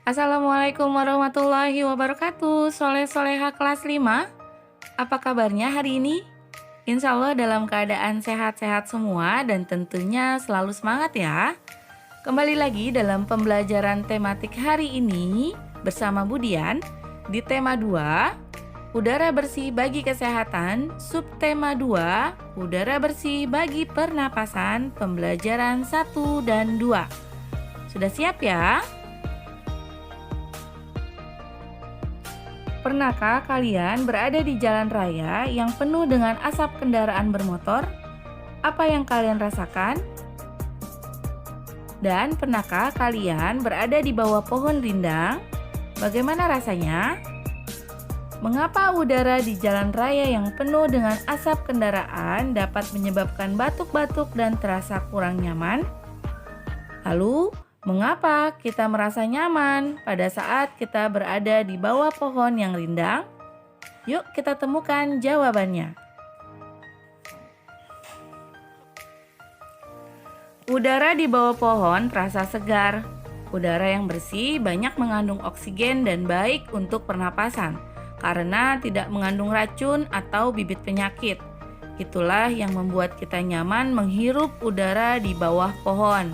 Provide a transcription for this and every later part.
Assalamualaikum warahmatullahi wabarakatuh. Soleh-soleha kelas 5. Apa kabarnya hari ini? Insya Allah dalam keadaan sehat-sehat semua dan tentunya selalu semangat ya. Kembali lagi dalam pembelajaran tematik hari ini bersama Budian di tema 2, udara bersih bagi kesehatan, subtema 2, udara bersih bagi pernapasan, pembelajaran 1 dan 2. Sudah siap ya? Pernahkah kalian berada di jalan raya yang penuh dengan asap kendaraan bermotor? Apa yang kalian rasakan? Dan pernahkah kalian berada di bawah pohon rindang? Bagaimana rasanya? Mengapa udara di jalan raya yang penuh dengan asap kendaraan dapat menyebabkan batuk-batuk dan terasa kurang nyaman? Lalu, mengapa kita merasa nyaman pada saat kita berada di bawah pohon yang rindang? Yuk kita temukan jawabannya. Udara di bawah pohon terasa segar. Udara yang bersih banyak mengandung oksigen dan baik untuk pernapasan karena tidak mengandung racun atau bibit penyakit. Itulah yang membuat kita nyaman menghirup udara di bawah pohon.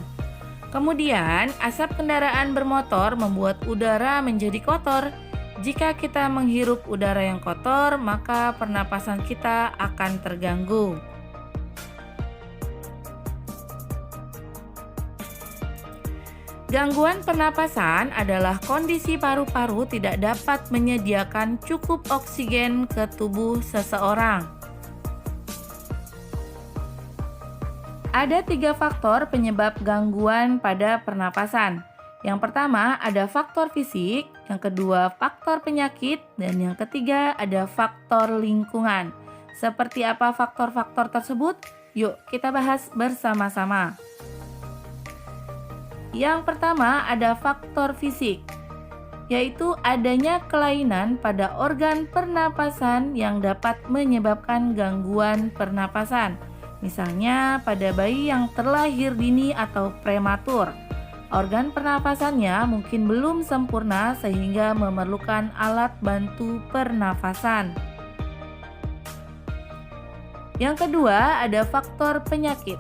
Kemudian, asap kendaraan bermotor membuat udara menjadi kotor. Jika kita menghirup udara yang kotor, maka pernapasan kita akan terganggu. Gangguan pernapasan adalah kondisi paru-paru tidak dapat menyediakan cukup oksigen ke tubuh seseorang. Ada 3 faktor penyebab gangguan pada pernapasan. Yang pertama ada faktor fisik, yang kedua faktor penyakit, dan yang ketiga ada faktor lingkungan. Seperti apa faktor-faktor tersebut? Yuk kita bahas bersama-sama. Yang pertama ada faktor fisik, yaitu adanya kelainan pada organ pernapasan yang dapat menyebabkan gangguan pernapasan. Misalnya pada bayi yang terlahir dini atau prematur, organ pernapasannya mungkin belum sempurna sehingga memerlukan alat bantu pernapasan. Yang kedua ada faktor penyakit.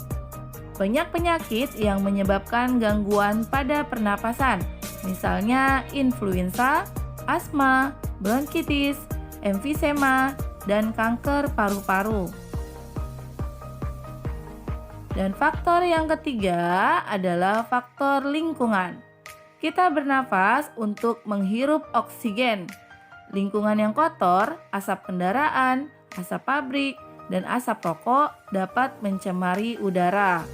Banyak penyakit yang menyebabkan gangguan pada pernapasan, misalnya influenza, asma, bronkitis, emfisema, dan kanker paru-paru. Dan faktor yang ketiga adalah faktor lingkungan. Kita bernafas untuk menghirup oksigen. Lingkungan yang kotor, asap kendaraan, asap pabrik, dan asap rokok dapat mencemari udara.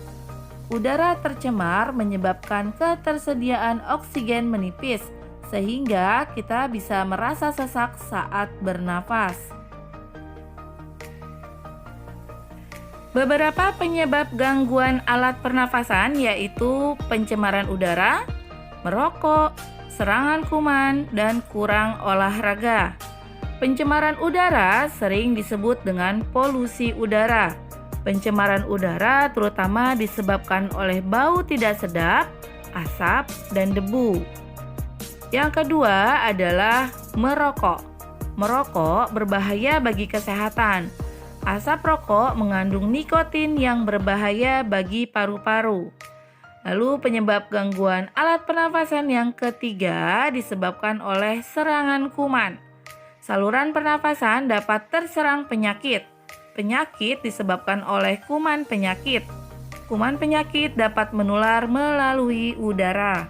Udara tercemar menyebabkan ketersediaan oksigen menipis, sehingga kita bisa merasa sesak saat bernafas. Beberapa penyebab gangguan alat pernafasan yaitu pencemaran udara, merokok, serangan kuman, dan kurang olahraga. Pencemaran udara sering disebut dengan polusi udara. Pencemaran udara terutama disebabkan oleh bau tidak sedap, asap, dan debu. Yang kedua adalah merokok. Merokok berbahaya bagi kesehatan. Asap rokok mengandung nikotin yang berbahaya bagi paru-paru. Lalu penyebab gangguan alat pernafasan yang ketiga disebabkan oleh serangan kuman. Saluran pernafasan dapat terserang penyakit. Penyakit disebabkan oleh kuman penyakit. Kuman penyakit dapat menular melalui udara.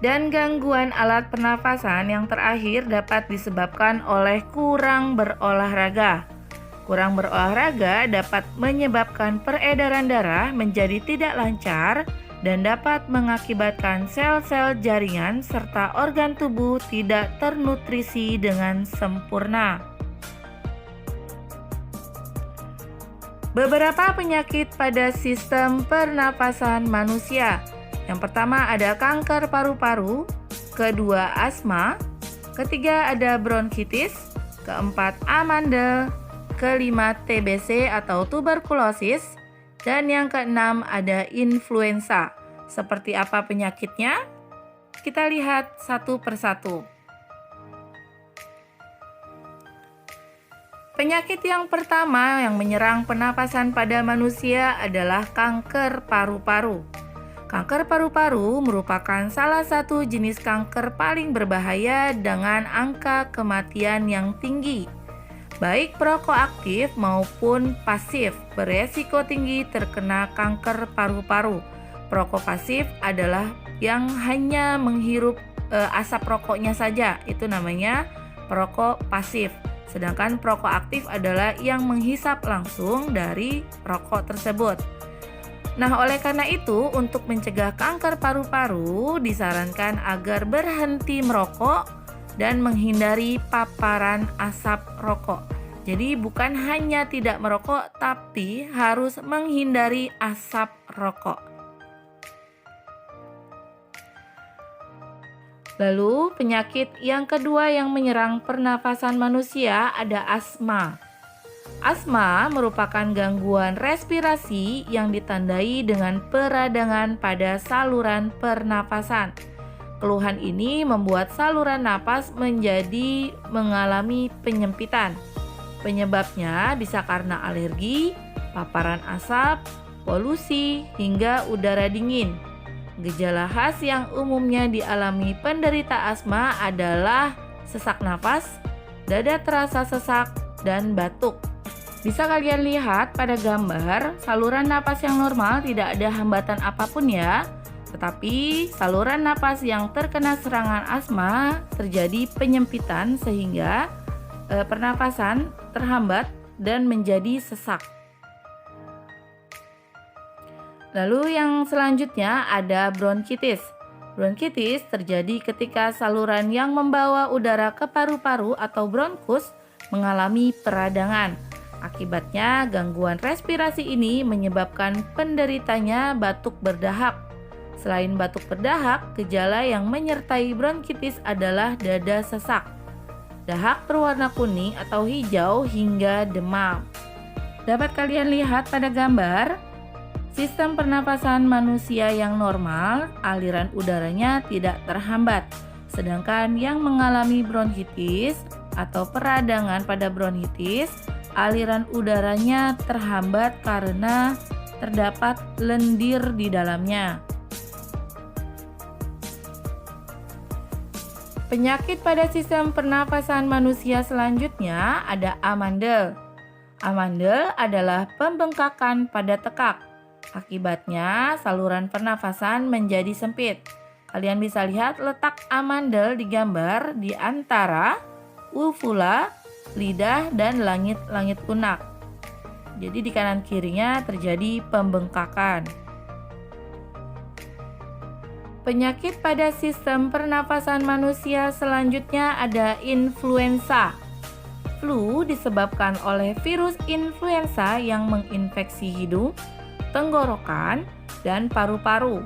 Dan gangguan alat pernafasan yang terakhir dapat disebabkan oleh kurang berolahraga. Kurang berolahraga dapat menyebabkan peredaran darah menjadi tidak lancar dan dapat mengakibatkan sel-sel jaringan serta organ tubuh tidak ternutrisi dengan sempurna. Beberapa penyakit pada sistem pernapasan manusia. Yang pertama ada kanker paru-paru, kedua asma, ketiga ada bronkitis, keempat amandel, kelima TBC atau tuberkulosis, dan yang keenam ada influenza. Seperti apa penyakitnya? Kita lihat satu persatu. Penyakit yang pertama yang menyerang pernapasan pada manusia adalah kanker paru-paru. Kanker paru-paru merupakan salah satu jenis kanker paling berbahaya dengan angka kematian yang tinggi. Baik perokok aktif maupun pasif beresiko tinggi terkena kanker paru-paru. Perokok pasif adalah yang hanya menghirup asap rokoknya saja, itu namanya perokok pasif. Sedangkan perokok aktif adalah yang menghisap langsung dari rokok tersebut. Nah, oleh karena itu, untuk mencegah kanker paru-paru, disarankan agar berhenti merokok dan menghindari paparan asap rokok. Jadi, bukan hanya tidak merokok, tapi harus menghindari asap rokok. Lalu, penyakit yang kedua yang menyerang pernafasan manusia ada asma. Asma merupakan gangguan respirasi yang ditandai dengan peradangan pada saluran pernafasan. Keluhan ini membuat saluran napas menjadi mengalami penyempitan. Penyebabnya bisa karena alergi, paparan asap, polusi, hingga udara dingin. Gejala khas yang umumnya dialami penderita asma adalah sesak napas, dada terasa sesak, dan batuk. Bisa kalian lihat pada gambar, saluran napas yang normal tidak ada hambatan apapun ya. Tetapi saluran napas yang terkena serangan asma terjadi penyempitan sehingga pernapasan terhambat dan menjadi sesak. Lalu yang selanjutnya ada bronkitis. Bronkitis terjadi ketika saluran yang membawa udara ke paru-paru atau bronkus mengalami peradangan. Akibatnya gangguan respirasi ini menyebabkan penderitanya batuk berdahak. Selain batuk berdahak, gejala yang menyertai bronkitis adalah dada sesak, dahak berwarna kuning atau hijau hingga demam. Dapat kalian lihat pada gambar, sistem pernapasan manusia yang normal, aliran udaranya tidak terhambat. Sedangkan yang mengalami bronkitis atau peradangan pada bronkitis, aliran udaranya terhambat karena terdapat lendir di dalamnya. Penyakit pada sistem pernapasan manusia selanjutnya ada amandel. Amandel adalah pembengkakan pada tekak. Akibatnya saluran pernafasan menjadi sempit. Kalian bisa lihat letak amandel di gambar di antara uvula, lidah, dan langit-langit lunak. Jadi di kanan kirinya terjadi pembengkakan. Penyakit pada sistem pernafasan manusia selanjutnya ada influenza. Flu disebabkan oleh virus influenza yang menginfeksi hidung, tenggorokan, dan paru-paru.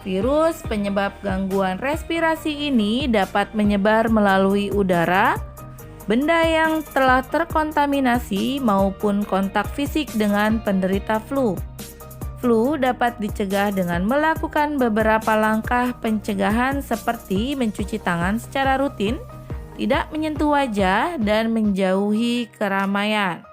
Virus penyebab gangguan respirasi ini dapat menyebar melalui udara, benda yang telah terkontaminasi maupun kontak fisik dengan penderita flu. Flu dapat dicegah dengan melakukan beberapa langkah pencegahan seperti mencuci tangan secara rutin, tidak menyentuh wajah, dan menjauhi keramaian.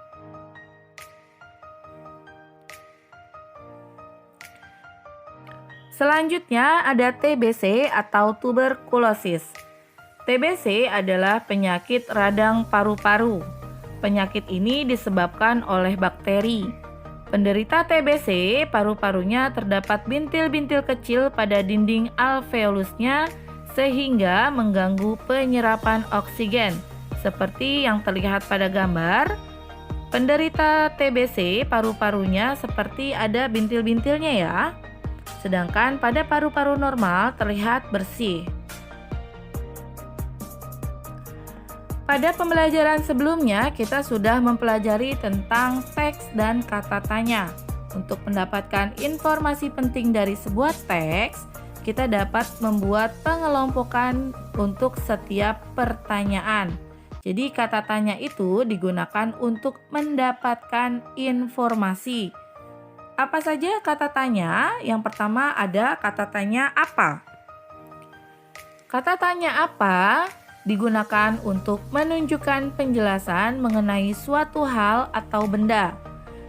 Selanjutnya ada TBC atau tuberkulosis. TBC adalah penyakit radang paru-paru. Penyakit ini disebabkan oleh bakteri. Penderita TBC, paru-parunya terdapat bintil-bintil kecil pada dinding alveolusnya sehingga mengganggu penyerapan oksigen. Seperti yang terlihat pada gambar, penderita TBC paru-parunya seperti ada bintil-bintilnya ya. Sedangkan pada paru-paru normal terlihat bersih. Pada pembelajaran sebelumnya, kita sudah mempelajari tentang teks dan kata tanya. Untuk mendapatkan informasi penting dari sebuah teks, kita dapat membuat pengelompokan untuk setiap pertanyaan. Jadi kata tanya itu digunakan untuk mendapatkan informasi. Apa saja kata tanya? Yang pertama ada kata tanya apa. Kata tanya apa digunakan untuk menunjukkan penjelasan mengenai suatu hal atau benda.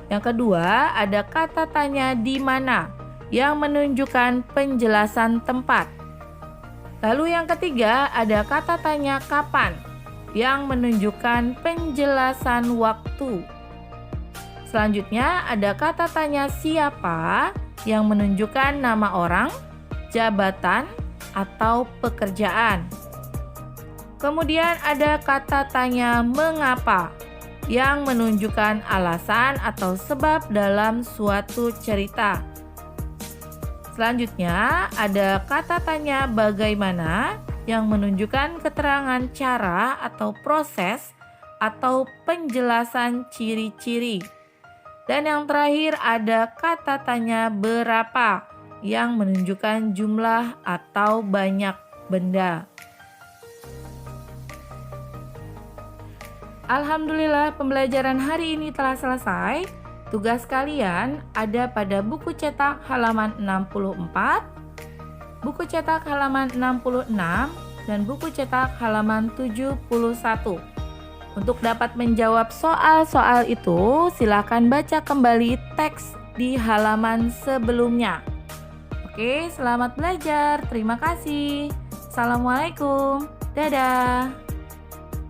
Yang kedua, ada kata tanya di mana yang menunjukkan penjelasan tempat. Lalu yang ketiga, ada kata tanya kapan yang menunjukkan penjelasan waktu. Selanjutnya, ada kata tanya siapa yang menunjukkan nama orang, jabatan, atau pekerjaan. Kemudian ada kata tanya mengapa yang menunjukkan alasan atau sebab dalam suatu cerita. Selanjutnya, ada kata tanya bagaimana yang menunjukkan keterangan cara atau proses atau penjelasan ciri-ciri. Dan yang terakhir ada kata tanya berapa yang menunjukkan jumlah atau banyak benda. Alhamdulillah, pembelajaran hari ini telah selesai. Tugas kalian ada pada buku cetak halaman 64, buku cetak halaman 66, dan buku cetak halaman 71. Untuk dapat menjawab soal-soal itu, silakan baca kembali teks di halaman sebelumnya. Oke, selamat belajar. Terima kasih. Assalamualaikum. Dadah.